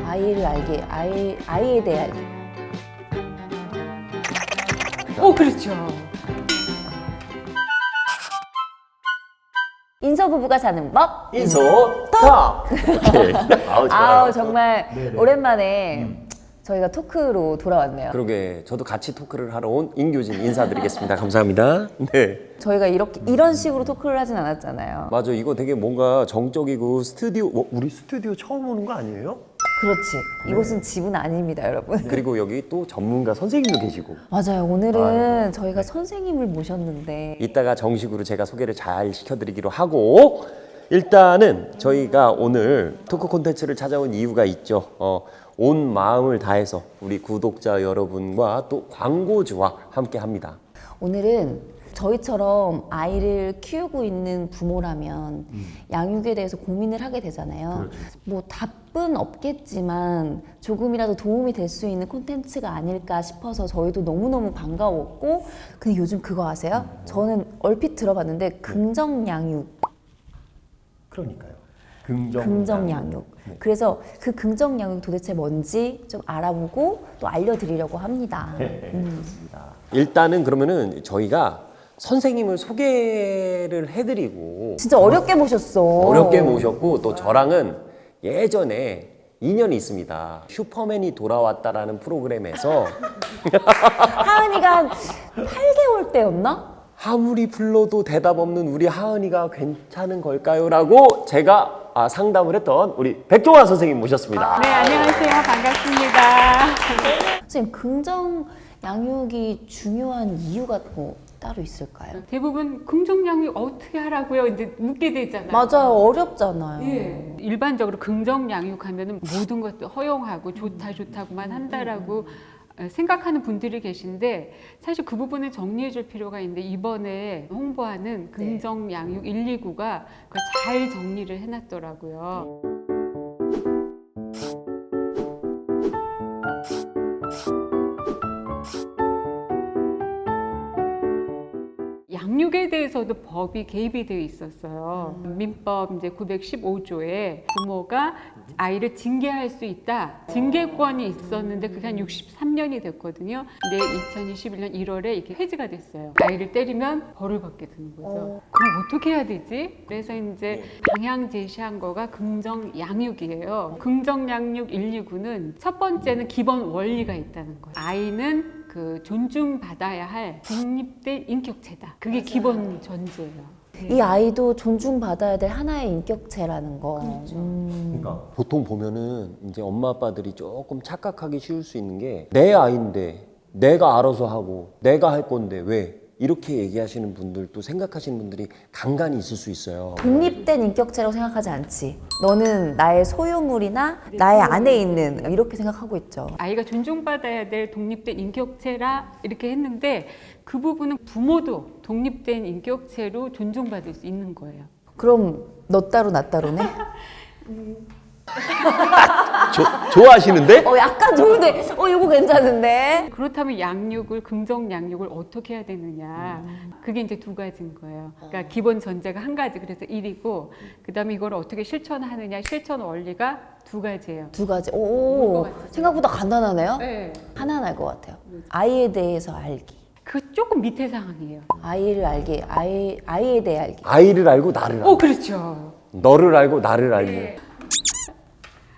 아이를 알게, 아이에 대해 알게. 그렇죠. 인서 부부가 사는 법. 인서탑. 오케이. 좋아요. 아우 정말 네네. 오랜만에 저희가 토크로 돌아왔네요. 그러게 저도 같이 토크를 하러 온 인교진 인사드리겠습니다. 감사합니다. 네. 저희가 이런 식으로 토크를 하진 않았잖아요. 맞아, 이거 되게 뭔가 정적이고 스튜디오, 우리 스튜디오 처음 오는 거 아니에요? 그렇지. 이곳은 집은 아닙니다, 여러분. 그리고 여기 또 전문가 선생님도 계시고. 맞아요. 오늘은 아유, 저희가 선생님을 모셨는데 이따가 정식으로 제가 소개를 잘 시켜드리기로 하고, 일단은 저희가 오늘 토크 콘텐츠를 찾아온 이유가 있죠. 온 마음을 다해서 우리 구독자 여러분과 또 광고주와 함께 합니다. 오늘은 저희처럼 아이를 키우고 있는 부모라면 양육에 대해서 고민을 하게 되잖아요. 뭐 답은 없겠지만 조금이라도 도움이 될 수 있는 콘텐츠가 아닐까 싶어서 저희도 너무너무 반가웠고, 근데 요즘 그거 아세요? 저는 얼핏 들어봤는데 긍정 양육. 그러니까요. 긍정 양육. 그래서 그 긍정 양육 도대체 뭔지 좀 알아보고 또 알려드리려고 합니다. 일단은 그러면은 저희가 선생님을 소개를 해드리고, 진짜 어렵게 모셨어. 어렵게 모셨고, 또 저랑은 예전에 인연이 있습니다. 슈퍼맨이 돌아왔다라는 프로그램에서 하은이가 한 8개월 때였나? 아무리 불러도 대답 없는 우리 하은이가 괜찮은 걸까요? 라고 제가 상담을 했던 우리 백종환 선생님 모셨습니다. 네, 안녕하세요. 반갑습니다. 선생님, 긍정 양육이 중요한 이유가 뭐 따로 있을까요? 대부분 긍정 양육 어떻게 하라고요? 이제 묻게 되잖아요. 맞아요. 어렵잖아요. 예. 일반적으로 긍정 양육하면은 모든 것도 허용하고 좋다고만 한다라고 생각하는 분들이 계신데, 사실 그 부분을 정리해 줄 필요가 있는데, 이번에 홍보하는 긍정 양육 129가 잘 정리를 해놨더라고요. 양육에 대해서도 법이 개입이 되어 있었어요. 민법 이제 915조에 부모가 아이를 징계할 수 있다. 징계권이 있었는데 그게 한 63년이 됐거든요. 근데 2021년 1월에 이게 폐지가 됐어요. 아이를 때리면 벌을 받게 되는 거죠. 그럼 어떻게 해야 되지? 그래서 이제 방향 제시한 거가 긍정 양육이에요. 긍정 양육 129는 첫 번째는 기본 원리가 있다는 거예요. 아이는 존중받아야 할 독립된 인격체다. 그게 기본 전제예요. 이 아이도 존중받아야 될 하나의 인격체라는 거. 그러니까 보통 보면은 이제 엄마 아빠들이 조금 착각하기 쉬울 수 있는 게, 내 아이인데 내가 알아서 하고 내가 할 건데 왜? 이렇게 얘기하시는 분들도, 생각하시는 분들이 간간히 있을 수 있어요. 독립된 인격체라고 생각하지 않지. 너는 나의 소유물이나 나의 안에 있는, 이렇게 생각하고 있죠. 아이가 존중받아야 될 독립된 인격체라 이렇게 했는데, 그 부분은 부모도 독립된 인격체로 존중받을 수 있는 거예요. 그럼 너 따로 나 따로네? 좋아하시는데? 약간 좋은데, 이거 괜찮은데? 그렇다면 양육을, 긍정 양육을 어떻게 해야 되느냐. 그게 이제 두 가지인 거예요. 그러니까 기본 전제가 한 가지, 그래서 1이고, 그 다음에 이걸 어떻게 실천하느냐, 실천 원리가 두 가지예요. 두 가지. 것 같아요. 생각보다 간단하네요? 네. 하나는 알 것 같아요. 아이에 대해서 알기. 그 조금 밑에 상황이에요. 아이를 알게, 아이에 대해 알기. 아이를 알고 나를 알고, 그렇죠. 너를 알고 나를 알고.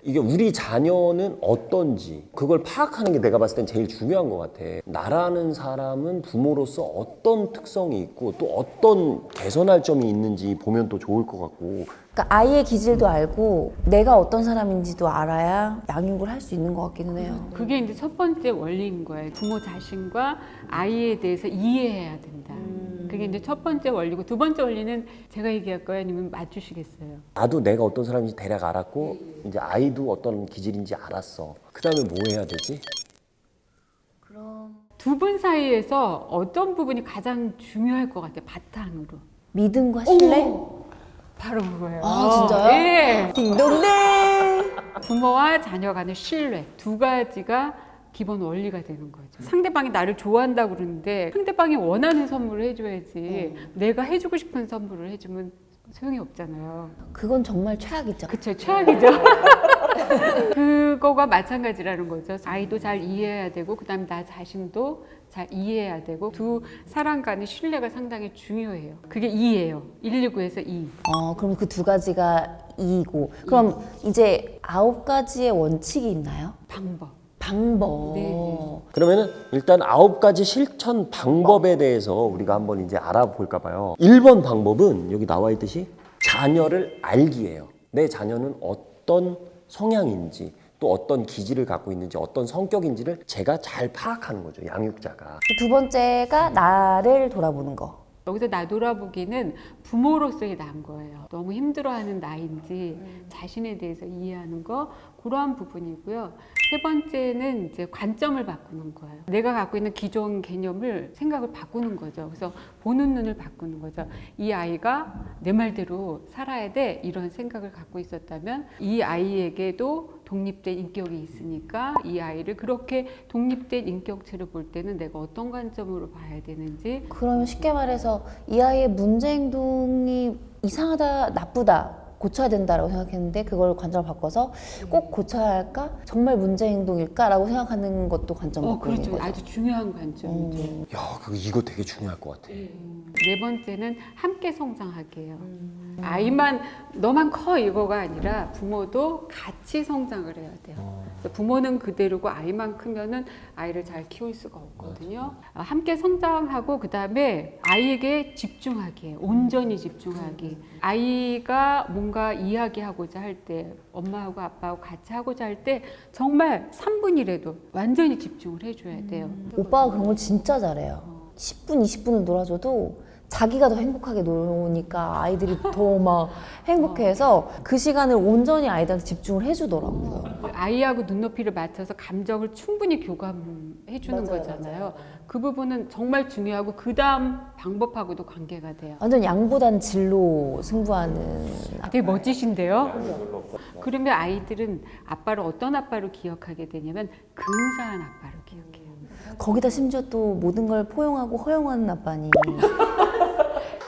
이게 우리 자녀는 어떤지 그걸 파악하는 게 내가 봤을 땐 제일 중요한 것 같아. 나라는 사람은 부모로서 어떤 특성이 있고 또 어떤 개선할 점이 있는지 보면 또 좋을 것 같고. 그러니까 아이의 기질도 알고 내가 어떤 사람인지도 알아야 양육을 할 수 있는 것 같기는 해요. 그게 이제 첫 번째 원리인 거예요. 부모 자신과 아이에 대해서 이해해야 된다. 그게 이제 첫 번째 원리고, 두 번째 원리는 제가 얘기할까요? 아니면 맞추시겠어요? 나도 내가 어떤 사람인지 대략 알았고 이제 아이도 어떤 기질인지 알았어. 그 다음에 뭐 해야 되지? 두 분 사이에서 어떤 부분이 가장 중요할 것 같아요? 바탕으로. 믿음과 신뢰? 바로 그거예요. 진짜요? 네. 딩동댕! 부모와 자녀 간의 신뢰, 두 가지가 기본 원리가 되는 거죠. 상대방이 나를 좋아한다고 그러는데 상대방이 원하는 선물을 해줘야지, 내가 해주고 싶은 선물을 해주면 소용이 없잖아요. 그건 정말 최악이죠. 그쵸, 최악이죠. 그거가 마찬가지라는 거죠. 아이도 잘 이해해야 되고 그다음에 나 자신도 잘 이해해야 되고 두 사람 간의 신뢰가 상당히 중요해요. 그게 이예요. 119에서 이. 그럼 그 두 가지가 이고 그럼 이제 9가지의 원칙이 있나요? 방법. 네. 그러면은 일단 9가지 실천 방법에 대해서 우리가 한번 이제 알아볼까 봐요. 1번 방법은 여기 나와 있듯이 자녀를 알기예요. 내 자녀는 어떤 성향인지 또 어떤 기질을 갖고 있는지 어떤 성격인지를 제가 잘 파악하는 거죠. 양육자가. 두 번째가 나를 돌아보는 거. 여기서 나 돌아보기는 부모로서의 나인 거예요. 너무 힘들어하는 나인지 자신에 대해서 이해하는 거 그러한 부분이고요. 세 번째는 이제 관점을 바꾸는 거예요. 내가 갖고 있는 기존 개념을 생각을 바꾸는 거죠. 그래서 보는 눈을 바꾸는 거죠. 이 아이가 내 말대로 살아야 돼 이런 생각을 갖고 있었다면 이 아이에게도 독립된 인격이 있으니까 이 아이를 그렇게 독립된 인격체로 볼 때는 내가 어떤 관점으로 봐야 되는지. 그러면 쉽게 말해서 이 아이의 문제 행동이 이상하다, 나쁘다, 고쳐야 된다라고 생각했는데 그걸 관점을 바꿔서 꼭 고쳐야 할까? 정말 문제 행동일까라고 생각하는 것도 관점 바꾸는 그렇죠. 거죠. 아주 중요한 관점이죠. 야, 이거 되게 중요할 것 같아. 네 번째는 함께 성장하게요. 아이만 너만 커 이거가 아니라 부모도 같이 성장을 해야 돼요. 그래서 부모는 그대로고 아이만 크면은 아이를 잘 키울 수가 없거든요. 함께 성장하고 그다음에 아이에게 집중하기, 온전히 집중하기. 아이가 뭔가 이야기하고자 할 때, 엄마하고 아빠하고 같이 하고자 할 때 정말 3분이라도 완전히 집중을 해줘야 돼요. 오빠가 그런 걸 진짜 잘해요. 10분, 20분을 놀아줘도 자기가 더 행복하게 노니까 아이들이 더 막 행복해해서 그 시간을 온전히 아이들한테 집중을 해주더라고요. 아이하고 눈높이를 맞춰서 감정을 충분히 교감해 주는 맞아요, 거잖아요. 맞아요. 그 부분은 정말 중요하고 그 다음 방법하고도 관계가 돼요. 완전 양보단 질로 승부하는 되게 멋지신데요? 그러면 아이들은 아빠를 어떤 아빠로 기억하게 되냐면 근사한 아빠로 기억해요. 거기다 심지어 또 모든 걸 포용하고 허용하는 아빠니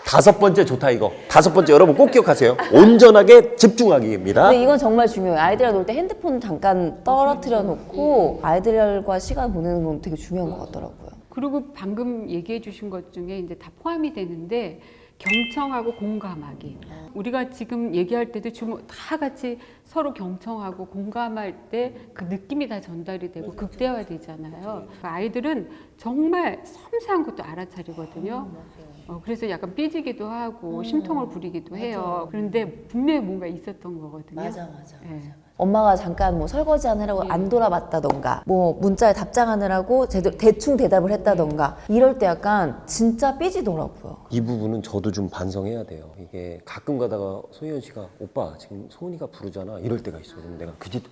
5번째 좋다 이거. 5번째 여러분 꼭 기억하세요. 온전하게 집중하기입니다. 근데 이건 정말 중요해요. 아이들이랑 놀 때 핸드폰 잠깐 떨어뜨려 놓고 아이들과 시간 보내는 건 되게 중요한 것 같더라고요. 그리고 방금 얘기해 주신 것 중에 이제 다 포함이 되는데 경청하고 공감하기. 우리가 지금 얘기할 때도 다 같이 서로 경청하고 공감할 때 그 느낌이 다 전달이 되고 극대화되잖아요. 아이들은 정말 섬세한 것도 알아차리거든요. 그래서 약간 삐지기도 하고 심통을 부리기도 해요. 그런데 분명히 뭔가 있었던 거거든요. 맞아. 네. 엄마가 잠깐 뭐 설거지 하느라고 안 돌아봤다던가 뭐 문자에 답장하느라고 대충 대답을 했다던가 이럴 때 약간 진짜 삐지더라고요. 이 부분은 저도 좀 반성해야 돼요. 이게 가끔 가다가 소희연 씨가 오빠 지금 소은이가 부르잖아 이럴 때가 있어. 그럼 내가 그지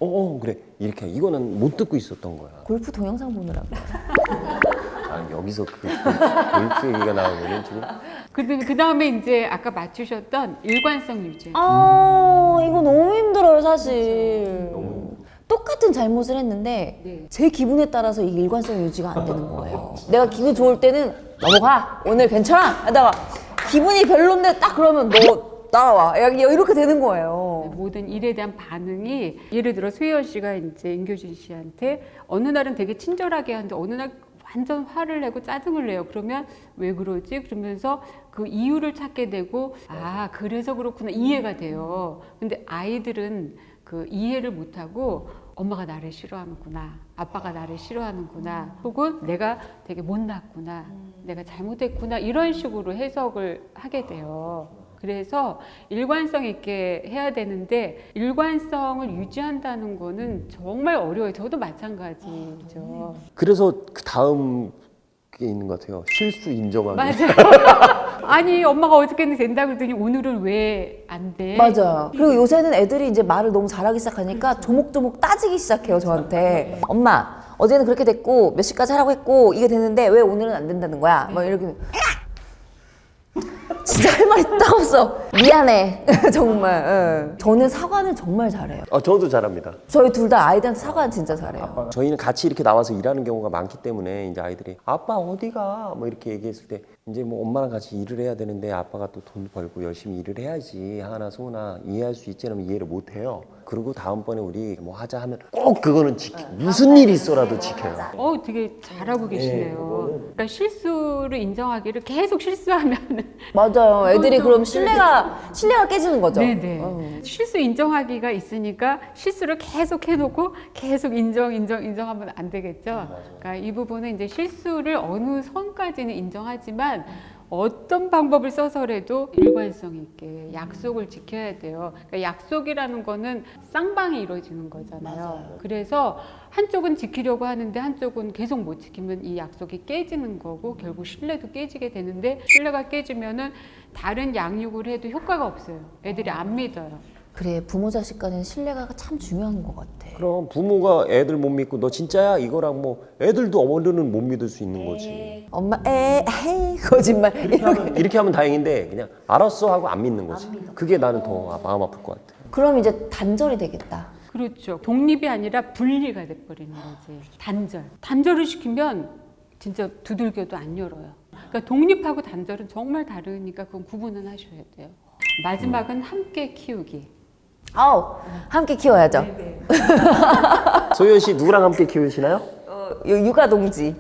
그래 이렇게 이거는 못 듣고 있었던 거야. 골프 동영상 보느라고. 여기서 그 골프 얘기가 나오면 지금 그 다음에 이제 아까 맞추셨던 일관성 유지. 이거 너무 힘들어요 사실. 똑같은 잘못을 했는데 제 기분에 따라서 이 일관성 유지가 안 되는 거예요. 내가 기분 좋을 때는 넘어가 오늘 괜찮아 하다가 기분이 별론데 딱 그러면 너 나와 이렇게 되는 거예요. 모든 일에 대한 반응이 예를 들어 수혜연 씨가 이제 임교진 씨한테 어느 날은 되게 친절하게 하는데 어느 날 완전 화를 내고 짜증을 내요. 그러면 왜 그러지? 그러면서 그 이유를 찾게 되고 그래서 그렇구나 이해가 돼요. 근데 아이들은 그 이해를 못하고 엄마가 나를 싫어하는구나, 아빠가 나를 싫어하는구나, 혹은 내가 되게 못났구나, 내가 잘못했구나 이런 식으로 해석을 하게 돼요. 그래서 일관성 있게 해야 되는데 일관성을 유지한다는 거는 정말 어려워요. 저도 마찬가지죠. 그래서 그 다음 게 있는 것 같아요. 실수 인정하기. 맞아요. 아니 엄마가 어저께는 된다 그러더니 오늘은 왜 안 돼? 맞아요. 그리고 요새는 애들이 이제 말을 너무 잘하기 시작하니까 조목조목 따지기 시작해요 저한테. 엄마 어제는 그렇게 됐고 몇 시까지 하라고 했고 이게 됐는데 왜 오늘은 안 된다는 거야? 막 이렇게. 진짜 할 말이 딱 없어. 미안해. 정말. 저는 사과는 정말 잘해요. 저도 잘합니다. 저희 둘 다 아이들한테 사과는 진짜 잘해요. 저희는 같이 이렇게 나와서 일하는 경우가 많기 때문에 이제 아이들이 아빠 어디가 뭐 이렇게 얘기했을 때 이제 뭐 엄마랑 같이 일을 해야 되는데 아빠가 또 돈 벌고 열심히 일을 해야지 하나 소은아 이해할 수 있지 않으면 이해를 못 해요. 그리고 다음번에 우리 뭐 하자 하면 꼭 그거는 무슨 일이 있어라도 지켜요. 되게 잘하고 계시네요. 그러니까 실수를 인정하기를 계속 실수하면 맞아요. 애들이 그럼 신뢰가 깨지는 거죠. 네네. 실수 인정하기가 있으니까 실수를 계속 해놓고 계속 인정하면 안 되겠죠. 그러니까 이 부분은 이제 실수를 어느 선까지는 인정하지만 어떤 방법을 써서라도 일관성 있게 약속을 지켜야 돼요. 그러니까 약속이라는 거는 쌍방이 이루어지는 거잖아요. 그래서 한쪽은 지키려고 하는데 한쪽은 계속 못 지키면 이 약속이 깨지는 거고 결국 신뢰도 깨지게 되는데 신뢰가 깨지면은 다른 양육을 해도 효과가 없어요. 애들이 안 믿어요. 그래, 부모 자식 간의 신뢰가 참 중요한 것 같아. 그럼 부모가 애들 못 믿고 너 진짜야? 이거랑 뭐 애들도 어머니는 못 믿을 수 있는 거지. 엄마, 에이, 거짓말. 이렇게 하면 다행인데 그냥 알았어 하고 안 믿는 거지. 그게 나는 더 마음 아플 것 같아. 그럼 이제 단절이 되겠다. 그렇죠. 독립이 아니라 분리가 돼버리는 거지. 단절을 시키면 진짜 두들겨도 안 열어요. 그러니까 독립하고 단절은 정말 다르니까 그건 구분은 하셔야 돼요. 마지막은 함께 키우기. 함께 키워야죠. 소연 씨 누구랑 함께 키우시나요? 육아 동지.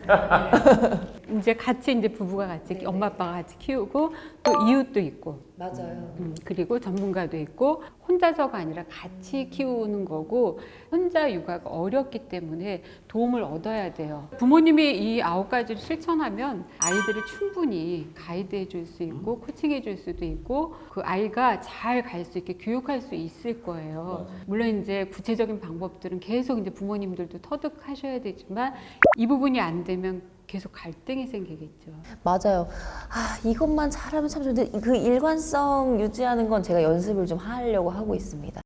이제 같이 이제 부부가 같이 엄마 아빠가 같이 키우고 또 이웃도 있고 맞아요. 그리고 전문가도 있고 혼자서가 아니라 같이 키우는 거고 혼자 육아가 어렵기 때문에 도움을 얻어야 돼요. 부모님이 이 9가지를 실천하면 아이들을 충분히 가이드해 줄 수 있고 코칭해 줄 수도 있고 그 아이가 잘 갈 수 있게 교육할 수 있을 거예요. 물론 이제 구체적인 방법들은 계속 이제 부모님들도 터득하셔야 되지만 이 부분이 안 되면 계속 갈등이 생기겠죠. 맞아요. 이것만 잘하면 참 좋은데 그 일관성 유지하는 건 제가 연습을 좀 하려고 하고 있습니다.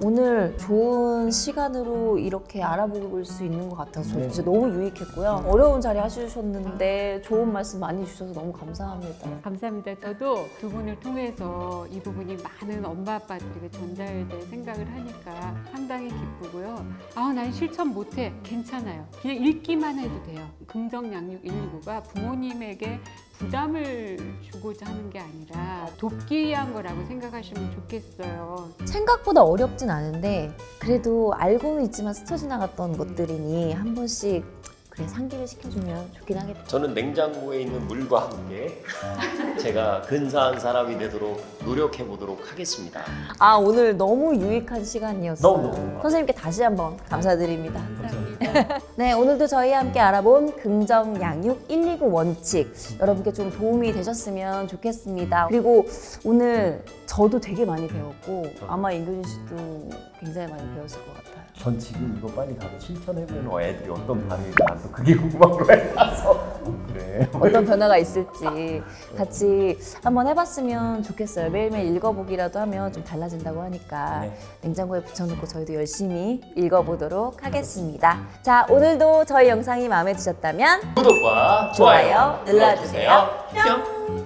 오늘 좋은 시간으로 이렇게 알아볼 수 있는 것 같아서 저 진짜 너무 유익했고요. 어려운 자리 해주셨는데 좋은 말씀 많이 주셔서 너무 감사합니다. 감사합니다. 저도 두 분을 통해서 이 부분이 많은 엄마 아빠들에게 전달될 생각을 하니까 상당히 기쁘고요. 난 실천 못해. 괜찮아요. 그냥 읽기만 해도 돼요. 긍정 양육 119가 부모님에게 부담을 주고자 하는 게 아니라 돕기 위한 거라고 생각하시면 좋겠어요. 생각보다 어렵진 않은데 그래도 알고는 있지만 스쳐 지나갔던 것들이니 한 번씩 그래 상기를 시켜주면 좋긴 하겠다. 저는 냉장고에 있는 물과 함께 제가 근사한 사람이 되도록 노력해 보도록 하겠습니다. 오늘 너무 유익한 시간이었어요. 너무. 선생님께 다시 한번 감사드립니다. 감사합니다. 네, 오늘도 저희와 함께 알아본 긍정 양육 129 원칙 여러분께 좀 도움이 되셨으면 좋겠습니다. 그리고 오늘 저도 되게 많이 배웠고 아마 임교진 씨도 굉장히 많이 배웠을 것 같아요. 전 지금 이거 빨리 가서 실천해보면 애들이 어떤 반응이 나서 그게 궁금한 거라서 그래. 어떤 변화가 있을지 같이 한번 해봤으면 좋겠어요. 매일매일 읽어보기라도 하면 좀 달라진다고 하니까 냉장고에 붙여놓고 저희도 열심히 읽어보도록 하겠습니다. 자, 오늘도 저희 영상이 마음에 드셨다면 구독과 좋아요 눌러주세요. 뿅.